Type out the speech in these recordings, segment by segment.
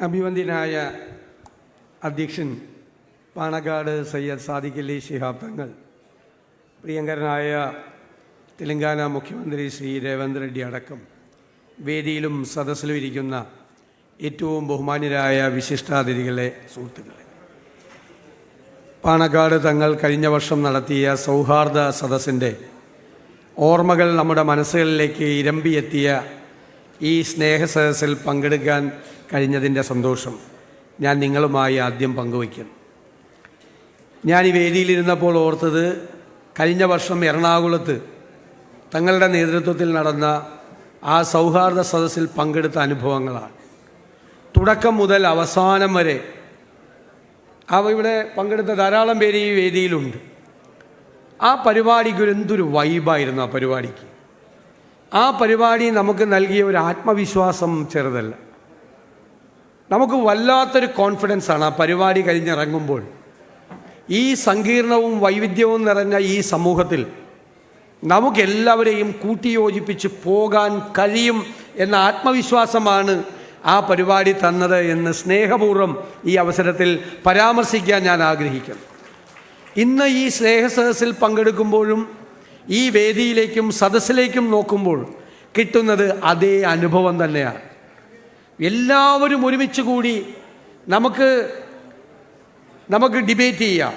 അഭിവന്ദ്യനായ അധ്യക്ഷൻ പാണക്കാട് സയ്യദ് സാദിഖ് അലി ശിഹാബ് തങ്ങൾ, പ്രിയങ്കരനായ തെലങ്കാന മുഖ്യമന്ത്രി ശ്രീ രേവന്ത് റെഡ്ഡി അടക്കം വേദിയിലും സദസ്സിലും ഇരിക്കുന്ന ഏറ്റവും ബഹുമാന്യരായ വിശിഷ്ടാതിഥികളെ, സുഹൃത്തുക്കളെ, പാണക്കാട് തങ്ങൾ കഴിഞ്ഞ വർഷം നടത്തിയ സൗഹാർദ്ദ സദസ്സിൻ്റെ ഓർമ്മകൾ നമ്മുടെ മനസ്സുകളിലേക്ക് ഇരമ്പിയെത്തിയ ഈ സ്നേഹസദസ്സിൽ പങ്കെടുക്കാൻ കഴിഞ്ഞതിൻ്റെ സന്തോഷം ഞാൻ നിങ്ങളുമായി ആദ്യം പങ്കുവയ്ക്കുന്നു. ഞാൻ ഈ വേദിയിലിരുന്നപ്പോൾ ഓർത്തത് കഴിഞ്ഞ വർഷം എറണാകുളത്ത് തങ്ങളുടെ നേതൃത്വത്തിൽ നടന്ന ആ സൗഹാർദ്ദ സദസ്സിൽ പങ്കെടുത്ത അനുഭവങ്ങളാണ്. തുടക്കം മുതൽ അവസാനം വരെ ഇവിടെ പങ്കെടുത്ത ധാരാളം പേര് ഈ വേദിയിലുണ്ട്. ആ പരിപാടിക്ക് എന്തൊരു വൈബായിരുന്നു. ആ പരിപാടി നമുക്ക് നൽകിയ ഒരു ആത്മവിശ്വാസം ചെറുതല്ല. നമുക്ക് വല്ലാത്തൊരു കോൺഫിഡൻസാണ് ആ പരിപാടി കഴിഞ്ഞിറങ്ങുമ്പോൾ. ഈ സങ്കീർണവും വൈവിധ്യവും നിറഞ്ഞ ഈ സമൂഹത്തിൽ നമുക്കെല്ലാവരെയും കൂട്ടിയോജിപ്പിച്ച് പോകാൻ കഴിയും എന്ന ആത്മവിശ്വാസമാണ് ആ പരിപാടി തന്നത് എന്ന് സ്നേഹപൂർവ്വം ഈ അവസരത്തിൽ പരാമർശിക്കാൻ ഞാൻ ആഗ്രഹിക്കുന്നു. ഇന്ന് ഈ സ്നേഹസദസ്സിൽ പങ്കെടുക്കുമ്പോഴും ഈ വേദിയിലേക്കും സദസ്സിലേക്കും നോക്കുമ്പോൾ കിട്ടുന്നത് അതേ അനുഭവം തന്നെയാണ്. എല്ലാവരും ഒരുമിച്ച് കൂടി നമുക്ക് ഡിബേറ്റ് ചെയ്യാം,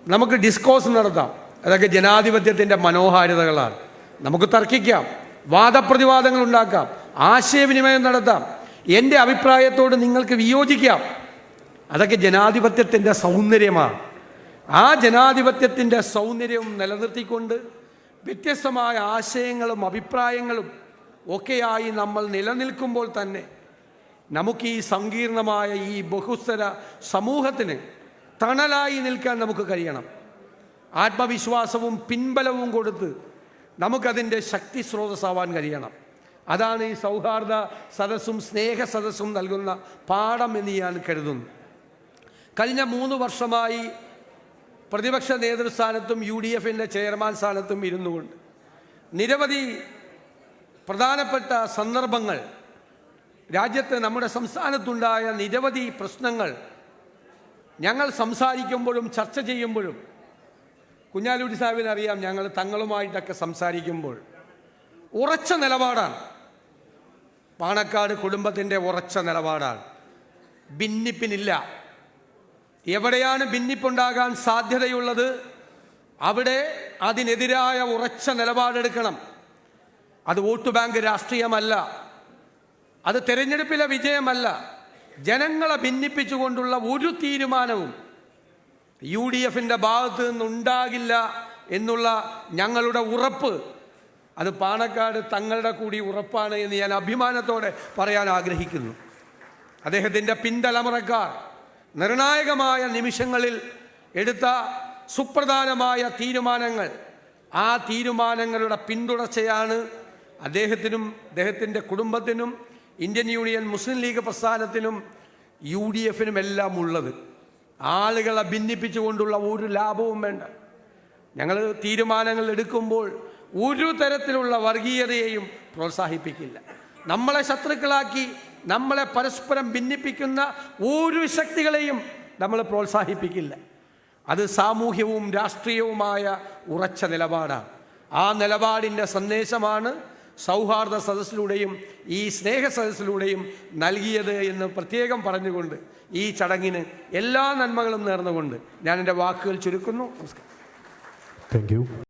നമുക്ക് ഡിസ്കോസ് നടത്താം. അതൊക്കെ ജനാധിപത്യത്തിൻ്റെ മനോഹാരിതകളാണ്. നമുക്ക് തർക്കിക്കാം, വാദപ്രതിവാദങ്ങൾ ഉണ്ടാക്കാം, ആശയവിനിമയം നടത്താം, എൻ്റെ അഭിപ്രായത്തോട് നിങ്ങൾക്ക് വിയോജിക്കാം. അതൊക്കെ ജനാധിപത്യത്തിൻ്റെ സൗന്ദര്യമാണ്. ആ ജനാധിപത്യത്തിൻ്റെ സൗന്ദര്യവും നിലനിർത്തിക്കൊണ്ട് വ്യത്യസ്തമായ ആശയങ്ങളും അഭിപ്രായങ്ങളും ഒക്കെയായി നമ്മൾ നിലനിൽക്കുമ്പോൾ തന്നെ നമുക്ക് ഈ സങ്കീർണമായ ഈ ബഹുസ്വര സമൂഹത്തിന് തണലായി നിൽക്കാൻ നമുക്ക് കഴിയണം. ആത്മവിശ്വാസവും പിൻബലവും കൊടുത്ത് നമുക്കതിൻ്റെ ശക്തി സ്രോതസ്സാവാൻ കഴിയണം. അതാണ് ഈ സൗഹാർദ്ദ സദസ്സും സ്നേഹ സദസ്സും നൽകുന്ന പാഠം എന്ന് ഞാൻ കരുതുന്നു. കഴിഞ്ഞ 3 വർഷമായി പ്രതിപക്ഷ നേതൃസ്ഥാനത്തും UDFൻ്റെ ചെയർമാൻ സ്ഥാനത്തും ഇരുന്നുകൊണ്ട് നിരവധി പ്രധാനപ്പെട്ട സന്ദർഭങ്ങൾ, രാജ്യത്ത് നമ്മുടെ സംസ്ഥാനത്തുണ്ടായ നിരവധി പ്രശ്നങ്ങൾ ഞങ്ങൾ സംസാരിക്കുമ്പോഴും ചർച്ച ചെയ്യുമ്പോഴും, കുഞ്ഞാലിക്കുട്ടി സാഹിബിനറിയാം, ഞങ്ങൾ തങ്ങളുമായിട്ടൊക്കെ സംസാരിക്കുമ്പോൾ ഉറച്ച നിലപാടാണ്. പാണക്കാട് കുടുംബത്തിൻ്റെ ഉറച്ച നിലപാടാണ്. ഭിന്നിപ്പിനില്ല. എവിടെയാണ് ഭിന്നിപ്പുണ്ടാകാൻ സാധ്യതയുള്ളത് അവിടെ അതിനെതിരായ ഉറച്ച നിലപാടെടുക്കണം. അത് വോട്ട് ബാങ്ക് രാഷ്ട്രീയമല്ല, അത് തെരഞ്ഞെടുപ്പിലെ വിജയമല്ല. ജനങ്ങളെ ഭിന്നിപ്പിച്ചുകൊണ്ടുള്ള ഒരു തീരുമാനവും UDFൻ്റെ ഭാഗത്ത് നിന്നുണ്ടാകില്ല എന്നുള്ള ഞങ്ങളുടെ ഉറപ്പ്, അത് പാണക്കാട് തങ്ങളുടെ കൂടി ഉറപ്പാണ് എന്ന് ഞാൻ അഭിമാനത്തോടെ പറയാൻ ആഗ്രഹിക്കുന്നു. അദ്ദേഹത്തിൻ്റെ പിൻതലമുറക്കാർ നിർണായകമായ നിമിഷങ്ങളിൽ എടുത്ത സുപ്രധാനമായ തീരുമാനങ്ങൾ, ആ തീരുമാനങ്ങളുടെ പിന്തുടർച്ചയാണ് അദ്ദേഹത്തിനും അദ്ദേഹത്തിൻ്റെ കുടുംബത്തിനും ഇന്ത്യൻ യൂണിയൻ മുസ്ലിം ലീഗ് പ്രസ്ഥാനത്തിനും UDFനും എല്ലാം ഉള്ളത്. ആളുകളെ ഭിന്നിപ്പിച്ചുകൊണ്ടുള്ള ഒരു ലാഭവും വേണ്ട. ഞങ്ങൾ തീരുമാനങ്ങൾ എടുക്കുമ്പോൾ ഒരു തരത്തിലുള്ള വർഗീയതയെയും പ്രോത്സാഹിപ്പിക്കില്ല. നമ്മളെ ശത്രുക്കളാക്കി നമ്മളെ പരസ്പരം ഭിന്നിപ്പിക്കുന്ന ഒരു ശക്തികളെയും നമ്മൾ പ്രോത്സാഹിപ്പിക്കില്ല. അത് സാമൂഹ്യവും രാഷ്ട്രീയവുമായ ഉറച്ച നിലപാടാണ്. ആ നിലപാടിൻ്റെ സന്ദേശമാണ് സൗഹാർദ്ദ സദസ്സിലൂടെയും ഈ സ്നേഹ സദസ്സിലൂടെയും നൽകിയത് എന്ന് പ്രത്യേകം പറഞ്ഞുകൊണ്ട് ഈ ചടങ്ങിന് എല്ലാ നന്മകളും നേർന്നുകൊണ്ട് ഞാൻ എൻ്റെ വാക്കുകൾ ചുരുക്കുന്നു. നമസ്കാരം. Thank you.